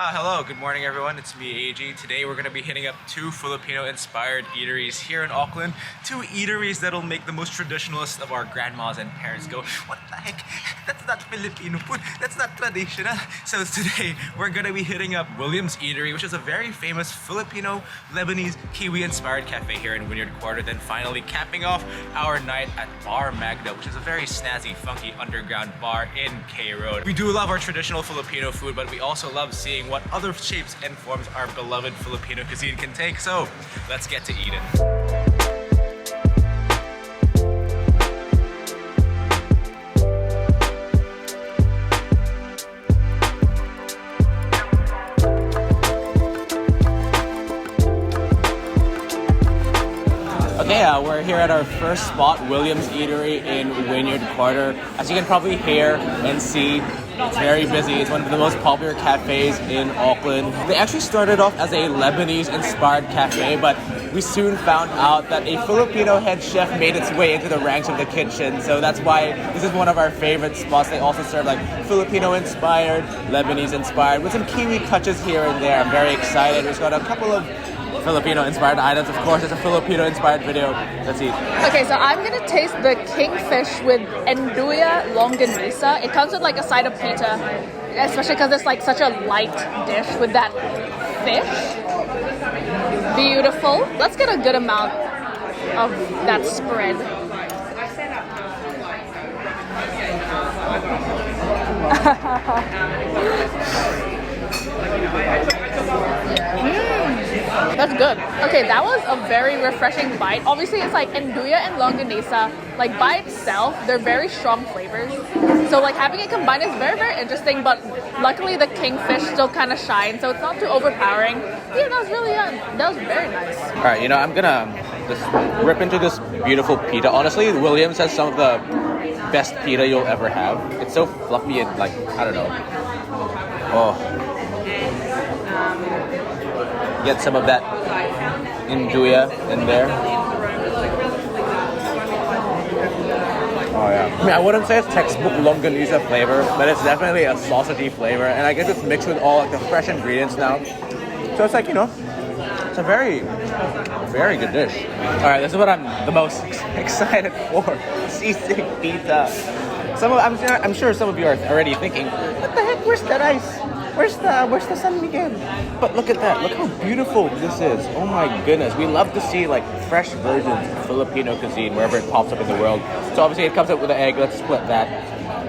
Hello, good morning everyone, it's me AG. Today we're going to be hitting up two Filipino-inspired eateries here in Auckland. Two eateries that'll make the most traditionalist of our grandmas and parents go, what the heck, that's not Filipino food, that's not traditional. So today we're going to be hitting up Williams Eatery, which is a very famous Filipino, Lebanese, Kiwi-inspired cafe here in Wynyard Quarter. Then finally capping off our night at Bar Magda, which is a very snazzy, funky underground bar in K Road. We do love our traditional Filipino food, but we also love seeing what other shapes and forms our beloved Filipino cuisine can take. So let's get to eating. Okay, we're here at our first spot, Williams Eatery in Wynyard Quarter. As you can probably hear and see, it's very busy. It's one of the most popular cafes in Auckland. They actually started off as a Lebanese-inspired cafe, but we soon found out that a Filipino head chef made its way into the ranks of the kitchen. So that's why this is one of our favorite spots. They also serve like Filipino-inspired, Lebanese-inspired, with some Kiwi touches here and there. I'm very excited. We've got a couple of Filipino-inspired items. Of course, it's a Filipino-inspired video. Let's eat. Okay, so I'm gonna taste the kingfish with Enduya longanisa. It comes with like a side of pita, especially because it's like such a light dish with that fish. Beautiful. Let's get a good amount of that spread. That's good. Okay, that was a very refreshing bite. Obviously, it's like Enduya and longanisa, like by itself, they're very strong flavors. So like having it combined is very, very interesting, but luckily the kingfish still kind of shines, so it's not too overpowering. Yeah, that was really, that was very nice. All right, you know, I'm gonna just rip into this beautiful pita. Honestly, Williams has some of the best pita you'll ever have. It's so fluffy and like, I don't know. Oh. Get some of that Enduya in there. Oh yeah. I mean, I wouldn't say it's textbook longanisa flavor, but it's definitely a sausagey flavor, and I guess it's mixed with all like the fresh ingredients now. So it's like, you know, it's a very, very good dish. All right, this is what I'm the most excited for: sisig pita. I'm sure some of you are already thinking, what the heck? Where's the rice? Where's the San Miguel? But look at that. Look how beautiful this is. Oh my goodness. We love to see like fresh versions of Filipino cuisine wherever it pops up in the world. So obviously it comes out with an egg. Let's split that.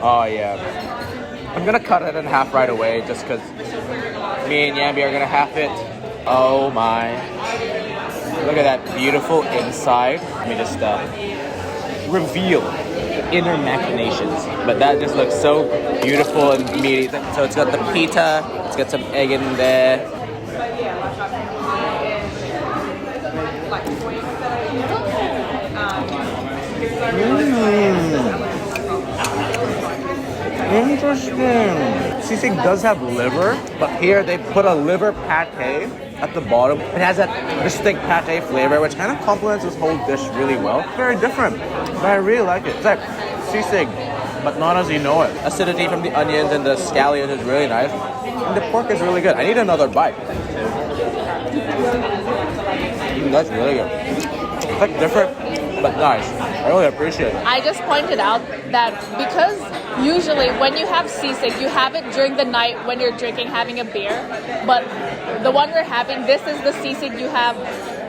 Oh yeah. I'm gonna cut it in half right away just because me and Yambi are gonna half it. Oh my. Look at that beautiful inside. Let me just reveal inner machinations, but that just looks so beautiful and meaty. So it's got the pita, it's got some egg in there. Interesting. Sisig does have liver, but here they put a liver pate at the bottom. It has that distinct pate flavor, which kind of complements this whole dish really well. Very different, but I really like it. It's like sisig, but not as you know it. Acidity from the onions and the scallions is really nice, and the pork is really good. I need another bite. That's really good. It's like different, but nice. I really appreciate it. I just pointed out that because usually when you have sisig, you have it during the night when you're drinking, having a beer. But the one we're having, this is the sisig you have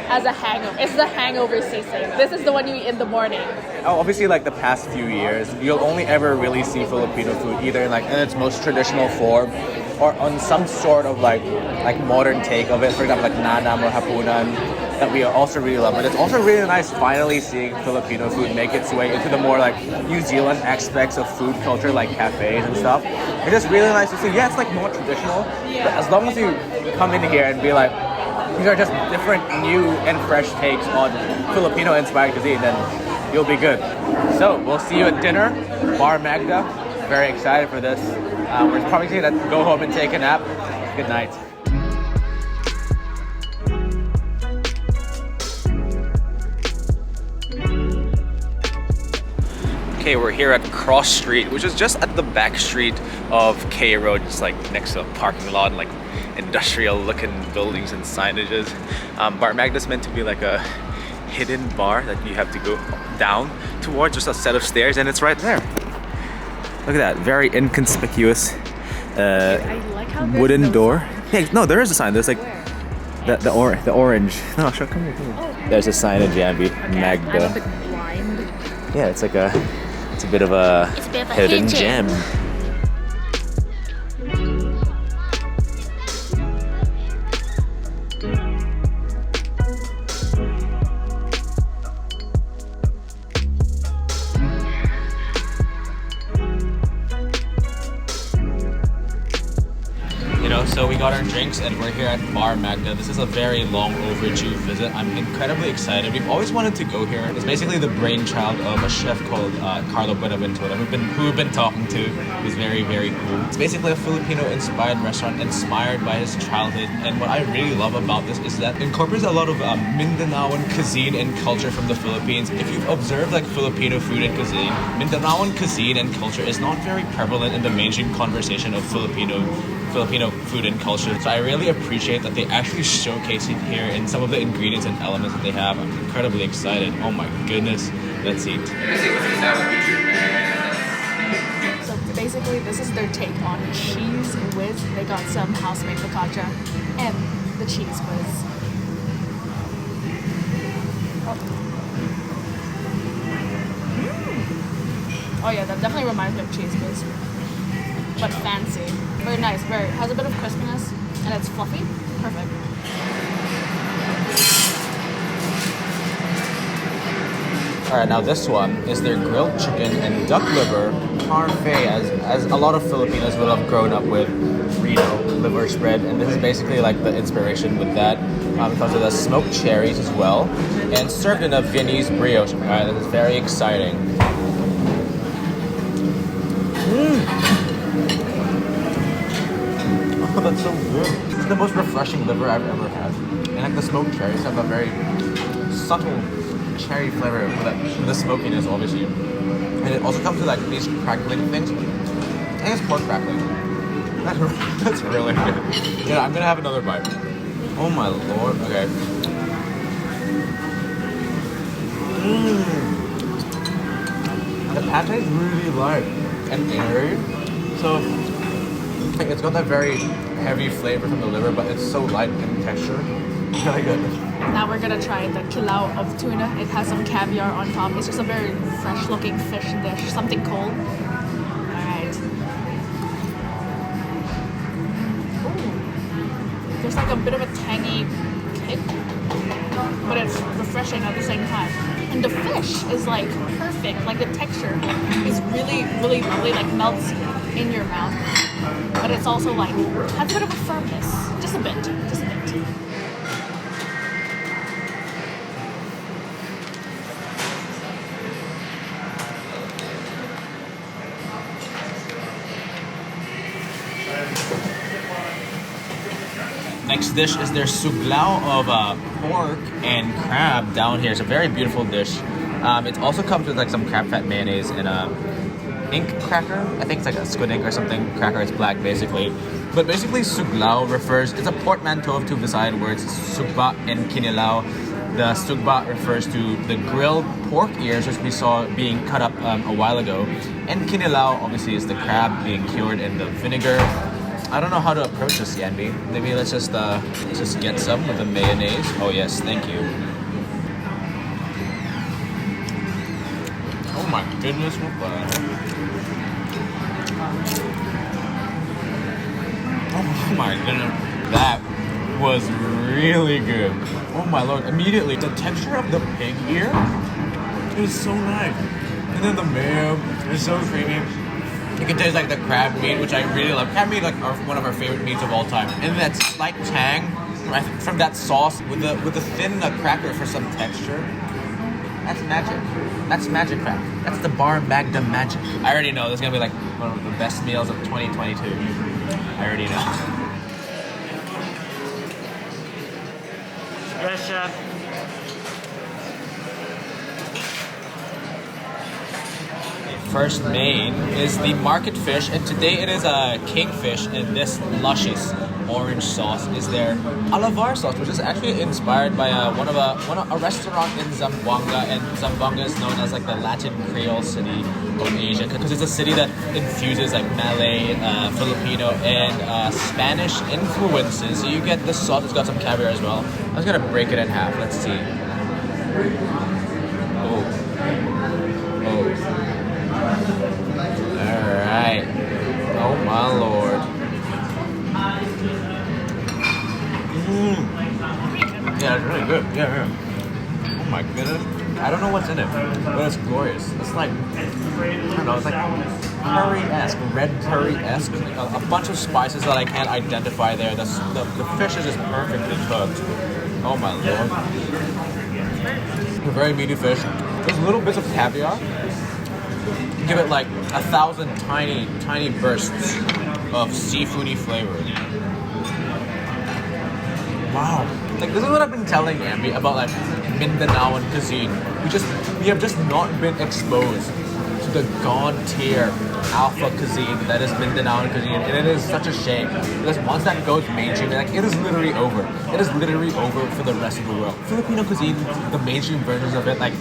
as a hangover. It's the hangover sisig. This is the one you eat in the morning. Obviously, like the past few years, you'll only ever really see Filipino food either in its most traditional form or on some sort of like modern take of it. For example, like nanam or hapunan, that we also really love. But it's also really nice finally seeing Filipino food make its way into the more like New Zealand aspects of food culture, like cafes and stuff. It's just really nice to see. Yeah, it's like more traditional, but as long as you come in here and be like, these are just different, new and fresh takes on Filipino-inspired cuisine, then you'll be good. So we'll see you at dinner, Bar Magda. Very excited for this. We're probably gonna go home and take a nap. Good night. Okay, we're here at Cross Street, which is just at the back street of K Road, just like next to a parking lot, like industrial looking buildings and signages. Bar Magda's meant to be like a hidden bar that you have to go down towards, just a set of stairs, and it's right there. Look at that, very inconspicuous I like how wooden no door. sign. Yeah, no, there is a sign. There's like the orange. No, sure, come here. Oh. There's a sign in Janvi, Okay, Magda. I'm a bit blind. Yeah, it's a bit of a hidden gem. So we got our drinks and we're here at Bar Magda. This is a very long overdue visit. I'm incredibly excited. We've always wanted to go here. It's basically the brainchild of a chef called Carlo Buenaventura, who we've been talking to. He's very, very cool. It's basically a Filipino-inspired restaurant inspired by his childhood. And what I really love about this is that it incorporates a lot of Mindanaoan cuisine and culture from the Philippines. If you've observed like Filipino food and cuisine, Mindanaoan cuisine and culture is not very prevalent in the mainstream conversation of Filipino food and culture. So I really appreciate that they actually showcase it here in some of the ingredients and elements that they have. I'm incredibly excited. Oh my goodness. Let's eat. So basically this is their take on cheese whiz. They got some house-made focaccia and the cheese whiz. Oh yeah, that definitely reminds me of cheese whiz. But fancy. Very nice, has a bit of crispiness and it's fluffy. Perfect. Alright, now this one is their grilled chicken and duck liver parfait, as a lot of Filipinos will have grown up with Reno liver spread, and this is basically like the inspiration with that. It comes with the smoked cherries as well, and served in a Viennese brioche. Alright, this is very exciting. Oh, that's so good. It's the most refreshing liver I've ever had. And like the smoked cherries have a very subtle cherry flavor with the smokiness, obviously. And it also comes with like these crackling things. I think it's pork crackling. That's really good. Yeah, I'm gonna have another bite. Oh my lord. Okay. The pate is really light and airy. So it's got that very heavy flavor from the liver, but it's so light in texture. Really good. Now we're gonna try the kilau of tuna. It has some caviar on top. It's just a very fresh looking fish dish, something cold. Alright. There's like a bit of a tangy kick, but it's refreshing at the same time. And the fish is like perfect. Like the texture is really, really lovely, like melts in your mouth. But it's also like, has a bit of a firmness. Just a bit. Next dish is their suglao of pork and crab down here. It's a very beautiful dish. It also comes with like some crab fat mayonnaise and ink cracker. I think it's like a squid ink or something. Cracker, it's black basically. But basically suglao it's a portmanteau of two beside words, sugba and kinilaw. The sugba refers to the grilled pork ears, which we saw being cut up a while ago. And kinilaw obviously is the crab being cured in the vinegar. I don't know how to approach this, Yanbi. Maybe let's just get some with the mayonnaise. Oh yes, thank you. Oh my goodness, what the... Oh my goodness, that was really good. Oh my lord, immediately, the texture of the pig ear is so nice. And then the mayo is so creamy. You can taste like the crab meat, which I really love. Crab meat, like one of our favorite meats of all time. And that slight tang from that sauce with the thin cracker for some texture. That's magic. That's magic crab. That's the Bar Magda magic. I already know this is gonna be like one of the best meals of 2022. I already know. Yes, chef. First main is the market fish, and today it is a kingfish in this luscious orange sauce is their Locavore sauce, which is actually inspired by a restaurant in Zamboanga, and Zamboanga is known as like the Latin Creole city of Asia because it's a city that infuses like Malay, Filipino, and Spanish influences. So you get this sauce. It's got some caviar as well. I'm just gonna break it in half. Let's see. Oh. All right. Oh my lord. Yeah, it's really good. Yeah. Oh my goodness. I don't know what's in it, but it's glorious. It's like, I don't know, it's like curry-esque, red curry-esque. A bunch of spices that I can't identify there. The fish is just perfectly cooked. Oh my lord. A very meaty fish. There's little bits of caviar. Give it like 1,000 tiny bursts of seafoody flavor. Wow. Like, this is what I've been telling Ambi about like Mindanaoan cuisine. We have just not been exposed to the god tier alpha cuisine that is Mindanaoan cuisine, and it is such a shame because once that goes mainstream, like it is literally over. It is literally over for the rest of the world. Filipino cuisine, the mainstream versions of it, like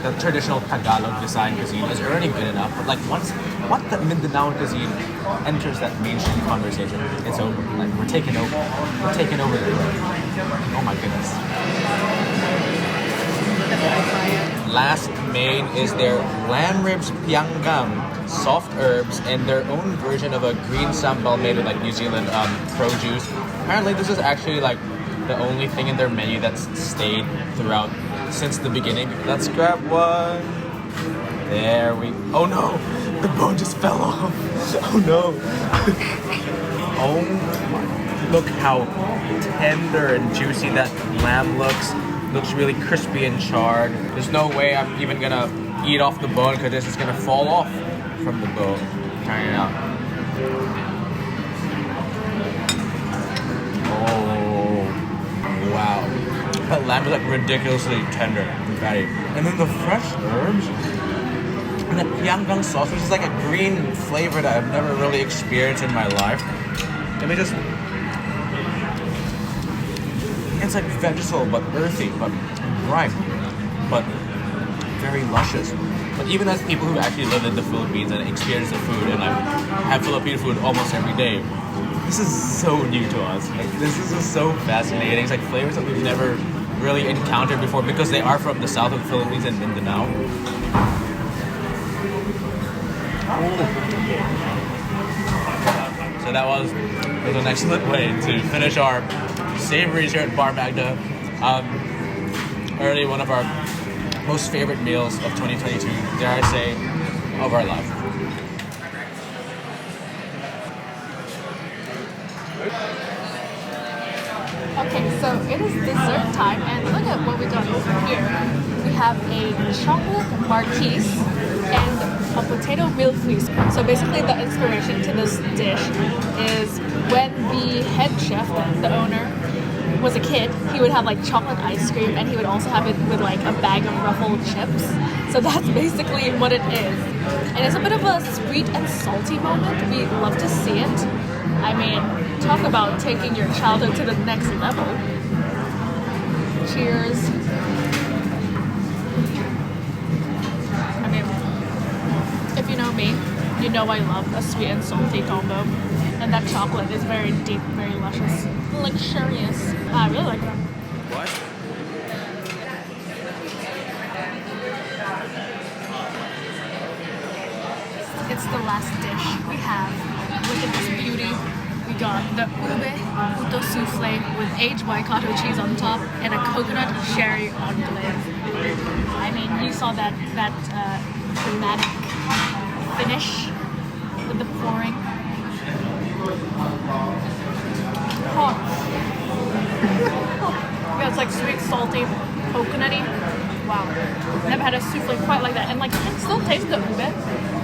the traditional Tagalog design cuisine is already good enough, but like once the Mindanaoan cuisine enters that mainstream conversation, it's over. Like we're taking over. We're taking over the world. Oh my goodness. Last main is their lamb ribs pianggam, soft herbs, and their own version of a green sambal made with like New Zealand produce. Apparently this is actually like the only thing in their menu that's stayed throughout since the beginning. Let's grab one. There we... Oh no! The bone just fell off. Oh no. Oh my... Look how tender and juicy that lamb looks. Looks really crispy and charred. There's no way I'm even gonna eat off the bone because this is gonna fall off from the bone. Trying it out. Oh, wow. That lamb is like ridiculously tender and fatty. And then the fresh herbs and the pianggam sauce, which is like a green flavor that I've never really experienced in my life. Let me just... It's like vegetable, but earthy, but ripe, but very luscious. But even as people who actually live in the Philippines and experience the food and like have Filipino food almost every day, this is so new to us. Like this is just so fascinating. It's like flavors that we've never really encountered before because they are from the south of the Philippines and Mindanao. So that was an excellent way to finish our savories here at Bar Magda. Early one of our most favorite meals of 2022, dare I say, of our life. Okay, so it is dessert time, and look at what we got over here. We have a chocolate marquise and a potato mille-feuille. So basically the inspiration to this dish is when the head chef, the owner, was a kid, he would have like chocolate ice cream and he would also have it with like a bag of ruffled chips. So that's basically what it is. And it's a bit of a sweet and salty moment. We love to see it. I mean, talk about taking your childhood to the next level. Cheers. I mean, if you know me, you know I love a sweet and salty combo. And that chocolate is very deep, very luscious, luxurious. I really like that. What? It's the last dish we have. Look at this beauty. We got the ube puto souffle with aged Waikato cheese on top and a coconut sherry enclave. I mean, you saw that dramatic finish with the pouring. Oh. Yeah, it's like sweet, salty, coconutty. Wow. Never had a souffle quite like that. And like, you can still taste the ube,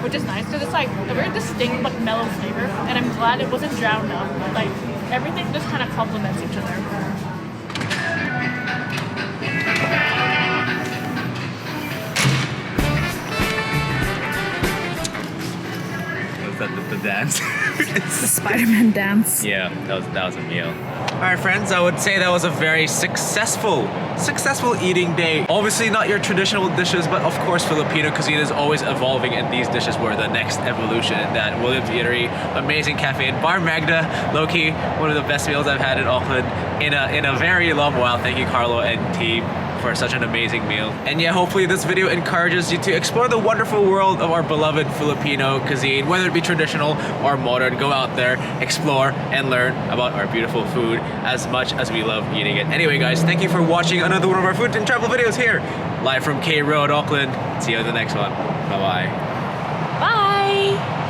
which is nice because it's like a very distinct but mellow flavor. And I'm glad it wasn't drowned out. Like, everything just kind of complements each other. Was that the dance? The Spider-Man dance. Yeah, that was a meal. Alright friends, I would say that was a very successful eating day. Obviously not your traditional dishes, but of course Filipino cuisine is always evolving, and these dishes were the next evolution. That Williams Eatery, amazing cafe, and Bar Magda, low-key, one of the best meals I've had in Auckland in a very long while. Thank you Carlo and team for such an amazing meal. And yeah, hopefully this video encourages you to explore the wonderful world of our beloved Filipino cuisine, whether it be traditional or modern. Go out there, explore, and learn about our beautiful food as much as we love eating it. Anyway guys, thank you for watching another one of our food and travel videos here, live from K Road, Auckland. See you in the next one. Bye-bye. Bye!